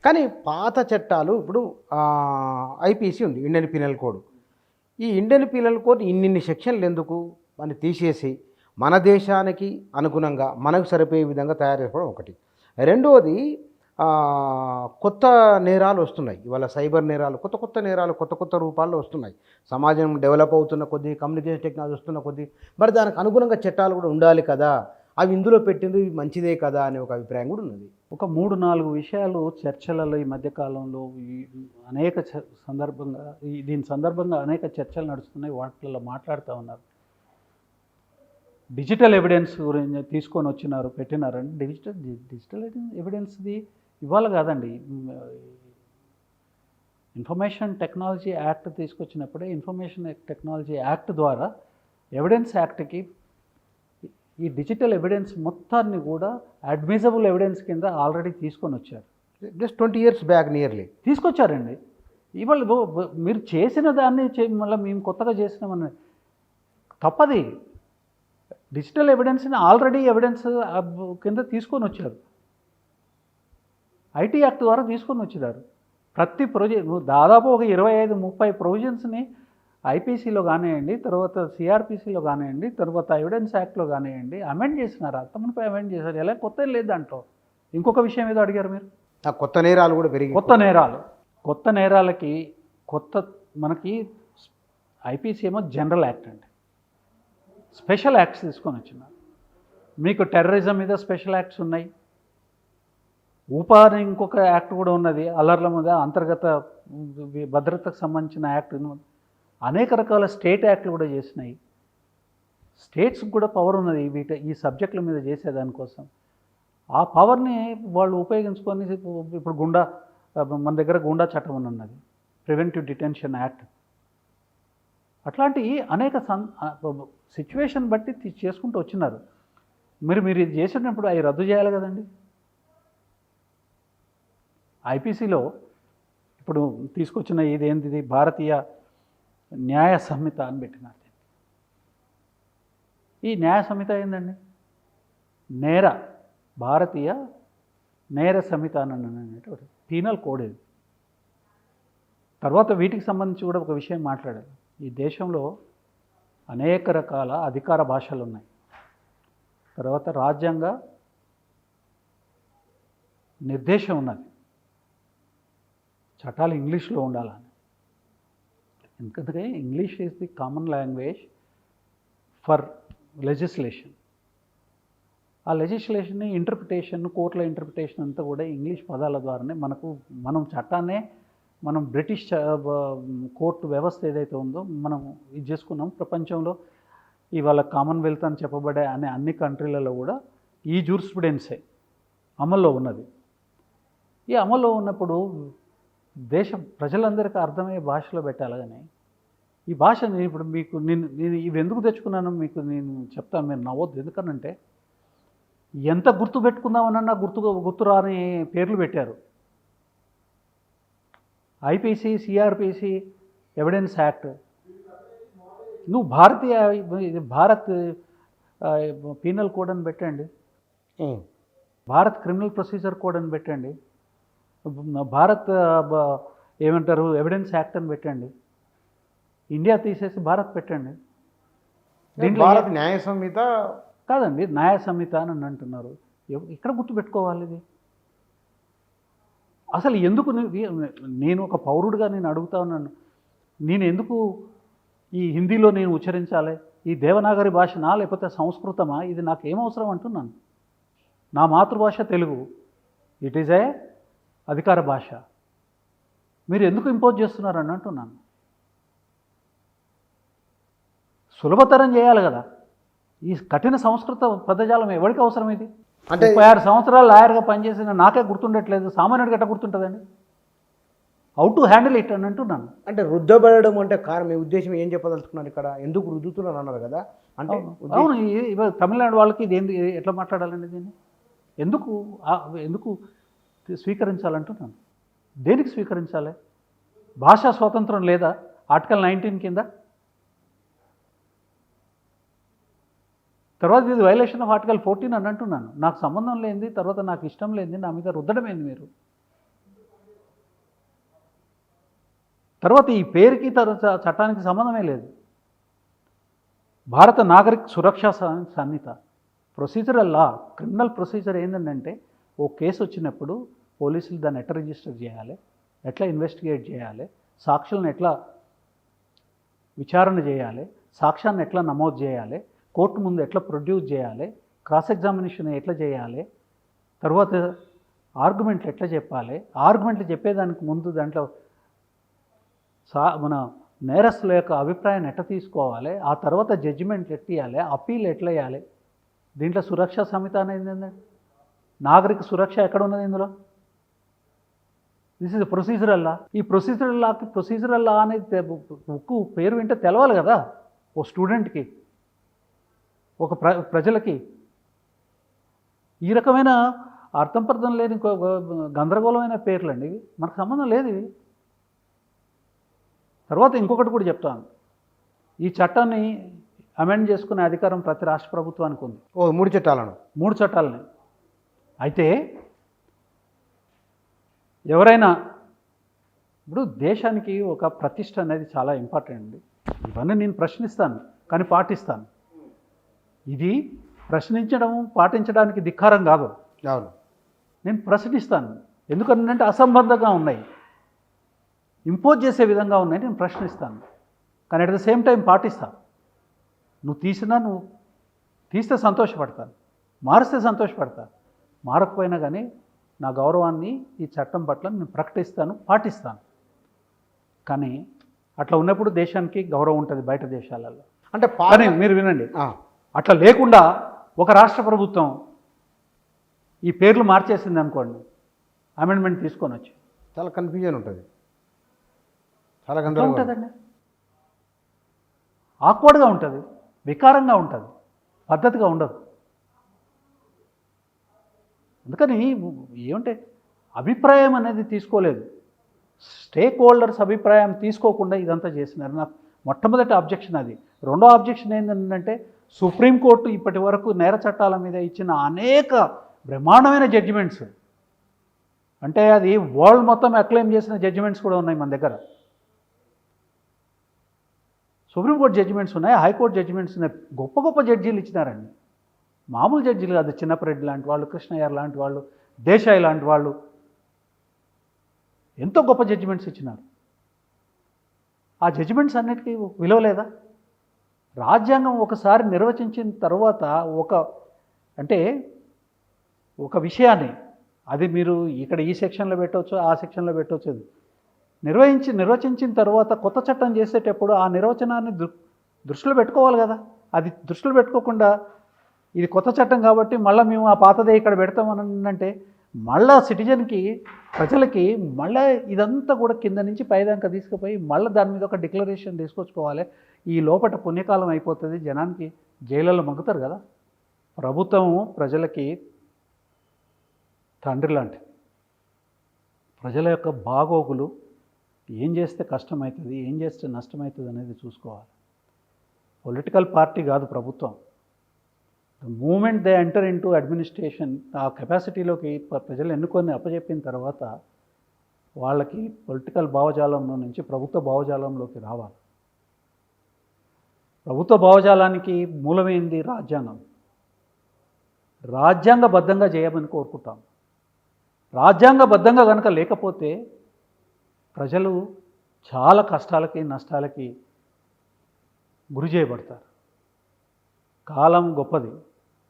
కానీ పాత చట్టాలు ఇప్పుడు ఐపీసీ ఉంది, ఇండియన్ పీనల్ కోడ్. ఈ ఇండియన్ పీనల్ కోడ్ ఇన్నిన్ని సెక్షన్లు ఎందుకు అని తీసేసి మన దేశానికి అనుగుణంగా మనకు సరిపోయే విధంగా తయారు చేసుకోవడం ఒకటి. రెండవది కొత్త నేరాలు వస్తున్నాయి. ఇవాళ సైబర్ నేరాలు, కొత్త కొత్త నేరాలు కొత్త కొత్త రూపాల్లో వస్తున్నాయి. సమాజం డెవలప్ అవుతున్న కొద్దీ, కమ్యూనికేషన్ టెక్నాలజీ వస్తున్న కొద్దీ మరి దానికి అనుగుణంగా చట్టాలు కూడా ఉండాలి కదా, అవి ఇందులో పెట్టింది మంచిదే కదా అనే ఒక అభిప్రాయం కూడా ఉన్నది. ఒక 3-4 విషయాలు చర్చలలో ఈ మధ్యకాలంలో అనేక దీని సందర్భంగా అనేక చర్చలు నడుస్తున్నాయి. వాటిల్లో మాట్లాడుతూ ఉన్నారు. డిజిటల్ ఎవిడెన్స్ గురించి తీసుకొని వచ్చినారు, పెట్టినారండి. డిజిటల్ ఎవిడెన్స్ది ఇవాళ కాదండి. ఇన్ఫర్మేషన్ టెక్నాలజీ యాక్ట్ తీసుకొచ్చినప్పుడే ఇన్ఫర్మేషన్ టెక్నాలజీ యాక్ట్ ద్వారా ఎవిడెన్స్ యాక్ట్కి ఈ డిజిటల్ ఎవిడెన్స్ మొత్తాన్ని కూడా అడ్మిజబుల్ ఎవిడెన్స్ కింద ఆల్రెడీ తీసుకొని వచ్చారు. జస్ట్ 20 years బ్యాక్ నియర్లీ తీసుకొచ్చారండి. ఇవాళ మీరు చేసిన దాన్ని మళ్ళీ మేము కొత్తగా చేసినామని తప్పది. డిజిటల్ ఎవిడెన్స్ని ఆల్రెడీ ఎవిడెన్స్ కింద తీసుకొని వచ్చారు. ఐటీ యాక్ట్ ద్వారా తీసుకొని వచ్చినారు. ప్రతి దాదాపు ఒక 25-30 ప్రొవిజన్స్ని ఐపీసీలో కానివ్వండి, తర్వాత సిఆర్పిసిలో కానివ్వండి, తర్వాత ఎవిడెన్స్ యాక్ట్లో కానివ్వండి అమెండ్ చేసినారు. అంతమునిపై అమెండ్ చేశారు. ఎలా కొత్త లేదు దాంట్లో. ఇంకొక విషయం ఏదో అడిగారు మీరు, కొత్త నేరాలు కూడా పెరిగి కొత్త నేరాలకి మనకి ఐపీసీ ఏమో జనరల్ యాక్ట్ అండి. స్పెషల్ యాక్ట్స్ తీసుకొని వచ్చినారు. మీకు టెర్రరిజం మీద స్పెషల్ యాక్ట్స్ ఉన్నాయి. ఊపాని ఇంకొక యాక్ట్ కూడా ఉన్నది, అల్లర్ల మీద అంతర్గత భద్రతకు సంబంధించిన యాక్ట్. అనేక రకాల స్టేట్ యాక్ట్లు కూడా చేసినాయి. స్టేట్స్కి కూడా పవర్ ఉన్నది ఈ సబ్జెక్టుల మీద చేసేదానికోసం. ఆ పవర్ని వాళ్ళు ఉపయోగించుకొని ఇప్పుడు మన దగ్గర గుండా చట్టం ఉన్నది, ప్రివెంటివ్ డిటెన్షన్ యాక్ట్. అట్లాంటి అనేక సిచ్యువేషన్ బట్టి చేసుకుంటూ వచ్చినారు. మీరు ఇది చేసినప్పుడు అవి రద్దు చేయాలి కదండి. ఐపీసీలో ఇప్పుడు తీసుకొచ్చిన ఇదేంటిది, భారతీయ న్యాయ సంహిత అని పెట్టినారు. ఈ న్యాయ సంహిత ఏందండి? భారతీయ నేర సంహిత అనేటువంటి పీనల్ కోడ్ ఇది. తర్వాత వీటికి సంబంధించి కూడా ఒక విషయం మాట్లాడాలి. ఈ దేశంలో అనేక రకాల అధికార భాషలు ఉన్నాయి. తర్వాత రాజ్యాంగ నిర్దేశం ఉన్నది, చట్టాలు ఇంగ్లీష్లో ఉండాలని. ఎందుకంటే English is the common language for legislation. ఆ లెజిస్లేషన్ని ఇంటర్ప్రిటేషన్, కోర్టుల ఇంటర్ప్రిటేషన్ అంతా కూడా ఇంగ్లీష్ పదాల ద్వారానే మనం చట్టాన్నే మనం బ్రిటిష్ కోర్టు వ్యవస్థ ఏదైతే ఉందో మనం ఇది చేసుకున్నాం. ప్రపంచంలో ఇవాళ కామన్వెల్త్ అని చెప్పబడే అన్ని కంట్రీలలో కూడా ఈ జూరిస్ప్రుడెన్సే అమల్లో ఉన్నది. ఈ అమల్లో ఉన్నప్పుడు ప్రజలందరికీ అర్థమయ్యే భాషలో పెట్టాలి. కానీ ఈ భాష ఇప్పుడు నేను ఇవి ఎందుకు తెచ్చుకున్నాను మీకు నేను చెప్తాను, మీరు నవ్వొద్దు. ఎందుకనంటే ఎంత గుర్తు పెట్టుకుందామన్నా గుర్తురాని పేర్లు పెట్టారు. IPC, CrPC, evidence act. నువ్వు భారత్ పీనల్ కోడ్ అని పెట్టండి, భారత్ క్రిమినల్ ప్రొసీజర్ కోడ్ అని పెట్టండి, భారత్ ఏమంటారు ఎవిడెన్స్ యాక్ట్ అని పెట్టండి. ఇండియా తీసేసి భారత్ పెట్టండి. దీంట్లో భారత్ న్యాయ సంహిత కాదండి, న్యాయ సంహిత అని అంటున్నారు. ఇక్కడ గుర్తుపెట్టుకోవాలి ఇది అసలు ఎందుకు? నేను ఒక పౌరుడిగా నేను అడుగుతా ఉన్నాను, నేను ఎందుకు ఈ హిందీలో నేను ఉచ్చరించాలి? ఈ దేవనాగరి భాషనా లేకపోతే సంస్కృతమా? ఇది నాకు ఏమవసరం అంటున్నాను. నా మాతృభాష తెలుగు, ఇట్ ఈజ్ ఏ అధికార భాష. మీరు ఎందుకు ఇంపోజ్ చేస్తున్నారని అంటున్నాను. సులభతరం చేయాలి కదా. ఈ కఠిన సంస్కృత పదజాలం ఎవరికి అవసరం? ఇది అంటే 36 సంవత్సరాలు లాయర్గా పనిచేసిన నాకే గుర్తుండట్లేదు, సామాన్యుడికి ఎట్లా గుర్తుంటుందండి? హౌ టు హ్యాండిల్ ఇట్ అని అంటున్నాను. అంటే రుద్దబడడం అంటే కారణం, మీ ఉద్దేశం ఏం చెప్పదలుచుకున్నారు ఇక్కడ? ఎందుకు రుద్దుతున్నారు అన్నారు కదా. అంటే అవును, ఇవాళ తమిళనాడు వాళ్ళకి ఇది ఎట్లా మాట్లాడాలండి? దీన్ని ఎందుకు స్వీకరించాలంటున్నాను. దేనికి స్వీకరించాలి? భాషా స్వాతంత్రం లేదా ఆర్టికల్ 19 కింద? తర్వాత ఇది వైలేషన్ ఆఫ్ ఆర్టికల్ 14 అని అంటున్నాను. నాకు సంబంధం లేనిది, తర్వాత నాకు ఇష్టం లేనిది నా మీద రుద్దడం ఏంది? తర్వాత ఈ పేరుకి చట్టానికి సంబంధమే లేదు. భారత నాగరిక సురక్షా సంహిత ప్రొసీజరల్ లా, క్రిమినల్ ప్రొసీజర్ ఏంటంటే ఓ కేసు వచ్చినప్పుడు పోలీసులు దాన్ని ఎట్లా రిజిస్టర్ చేయాలి, ఎట్లా ఇన్వెస్టిగేట్ చేయాలి, సాక్షులను ఎట్లా విచారణ చేయాలి, సాక్ష్యాన్ని ఎట్లా నమోదు చేయాలి, కోర్టు ముందు ఎట్లా ప్రొడ్యూస్ చేయాలి, క్రాస్ ఎగ్జామినేషన్ ఎట్లా చేయాలి, తర్వాత ఆర్గ్యుమెంట్లు ఎట్లా చెప్పాలి, ఆర్గ్యుమెంట్లు చెప్పేదానికి ముందు దాంట్లో మన నేరస్తుల యొక్క అభిప్రాయాన్ని ఎట్లా తీసుకోవాలి, ఆ తర్వాత జడ్జిమెంట్ ఎట్లా ఇవ్వాలి, అప్పీల్ ఎట్లా వేయాలి. దీంట్లో సురక్షా సంహిత అనేది ఏంటంటే నాగరిక సురక్ష ఎక్కడ ఉన్నది ఇందులో? దిస్ ఇస్ ప్రొసీజరల్ లా. ఈ ప్రొసీజరల్ లా అనేది బుక్కు పేరు వింటే తెలవాలి కదా ఓ స్టూడెంట్కి, ఒక ప్రజలకి. ఈ రకమైన అర్థం పర్థం లేని గందరగోళమైన పేర్లండి ఇవి, మనకు సంబంధం లేదు ఇవి. తర్వాత ఇంకొకటి కూడా చెప్తాను, ఈ చట్టాన్ని అమెండ్ చేసుకునే అధికారం ప్రతి రాష్ట్ర ప్రభుత్వానికి ఉంది. 3 చట్టాలను 3 చట్టాలని. అయితే ఎవరైనా ఇప్పుడు దేశానికి ఒక ప్రతిష్ట అనేది చాలా ఇంపార్టెంట్ అండి. ఇవన్నీ నేను ప్రశ్నిస్తాను కానీ పాటిస్తాను. ఇది ప్రశ్నించడం పాటించడానికి ధిక్కారం కాదు. అవును, నేను ప్రశ్నిస్తాను. ఎందుకంటే అసంబద్ధంగా ఉన్నాయి, ఇంపోజ్ చేసే విధంగా ఉన్నాయి, నేను ప్రశ్నిస్తాను. కానీ అట్ ద సేమ్ టైం పాటిస్తాను. నువ్వు తీస్తే సంతోషపడతాను, మారిస్తే సంతోషపడతాను. మారకపోయినా కానీ నా గౌరవాన్ని ఈ చట్టం పట్ల నేను ప్రకటిస్తాను, పాటిస్తాను. కానీ అట్లా ఉన్నప్పుడు దేశానికి గౌరవం ఉంటుంది బయట దేశాలలో. అంటే కానీ మీరు వినండి, అట్లా లేకుండా ఒక రాష్ట్ర ప్రభుత్వం ఈ పేర్లు మార్చేసింది అనుకోండి, అమెండ్మెంట్ తీసుకొని వచ్చి చాలా కన్ఫ్యూజన్ ఉంటుంది, చాలా ఎట్లా గందరగోళం ఉంటుందండి? ఆక్వర్డ్గా ఉంటుంది, వికారంగా ఉంటుంది, పద్ధతిగా ఉండదు. అందుకని ఏమంటే అభిప్రాయం అనేది తీసుకోలేదు, స్టేక్ హోల్డర్స్ అభిప్రాయం తీసుకోకుండా ఇదంతా చేసినారు. నాకు మొట్టమొదటి అబ్జెక్షన్ అది. రెండో అబ్జెక్షన్ ఏంటంటే సుప్రీంకోర్టు ఇప్పటి వరకు నేర చట్టాల మీద ఇచ్చిన అనేక బ్రహ్మాండమైన జడ్జిమెంట్స్, అంటే అది వరల్డ్ మొత్తం అక్లెయిమ్ చేసిన జడ్జిమెంట్స్ కూడా ఉన్నాయి మన దగ్గర. సుప్రీంకోర్టు జడ్జిమెంట్స్ ఉన్నాయి, హైకోర్టు జడ్జిమెంట్స్ ఉన్నాయి. గొప్ప గొప్ప జడ్జీలు ఇచ్చినారండి, మామూలు జడ్జీలు కాదు. చిన్నపరెడ్డి లాంటి వాళ్ళు, కృష్ణయ్య లాంటి వాళ్ళు, దేశాయ్ లాంటి వాళ్ళు ఎంతో గొప్ప జడ్జిమెంట్స్ ఇచ్చినారు. ఆ జడ్జిమెంట్స్ అన్నిటికీ విలువ లేదా? రాజ్యాంగం ఒకసారి నిర్వచించిన తర్వాత ఒక విషయాన్ని, అది మీరు ఇక్కడ ఈ సెక్షన్లో పెట్టవచ్చు, ఆ సెక్షన్లో పెట్టవచ్చు, అది నిర్వచించిన తర్వాత కొత్త చట్టం చేసేటప్పుడు ఆ నిర్వచనాన్ని దృష్టిలో పెట్టుకోవాలి కదా. అది దృష్టిలో పెట్టుకోకుండా ఇది కొత్త చట్టం కాబట్టి మళ్ళీ మేము ఆ పాతదే ఇక్కడ పెడతామని అంటే మళ్ళా సిటిజన్కి, ప్రజలకి మళ్ళీ ఇదంతా కూడా కింద నుంచి పైదాకా తీసుకుపోయి మళ్ళీ దాని మీద ఒక డిక్లరేషన్ తీసుకొచ్చుకోవాలి. ఈ లోపల పుణ్యకాలం అయిపోతుంది, జనానికి జైళ్ళలో మగ్గుతారు కదా. ప్రభుత్వము ప్రజలకి తండ్రి లాంటిది. ప్రజల యొక్క బాగోగులు, ఏం చేస్తే కష్టమవుతుంది, ఏం చేస్తే నష్టమవుతుంది అనేది చూసుకోవాలి. పొలిటికల్ పార్టీ కాదు ప్రభుత్వం. The moment they enter into administration, ఆ కెపాసిటీలోకి ప్రజలు ఎన్నుకొని అప్పచెప్పిన తర్వాత వాళ్ళకి పొలిటికల్ భావజాలంలో నుంచి ప్రభుత్వ భావజాలంలోకి రావాలి. ప్రభుత్వ భావజాలానికి మూలమైంది రాజ్యాంగం. రాజ్యాంగబద్ధంగా చేయమని కోరుకుంటాం. రాజ్యాంగబద్ధంగా కనుక లేకపోతే ప్రజలు చాలా కష్టాలకి, నష్టాలకి గురి చేయబడతారు. కాలం గొప్పది,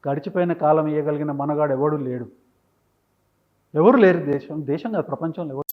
గడిచిపోయిన కాలం ఇవ్వగలిగిన మనగాడు ఎవరు లేరు. ఎవరు లేరు, దేశం కాదు ప్రపంచంలో ఎవరు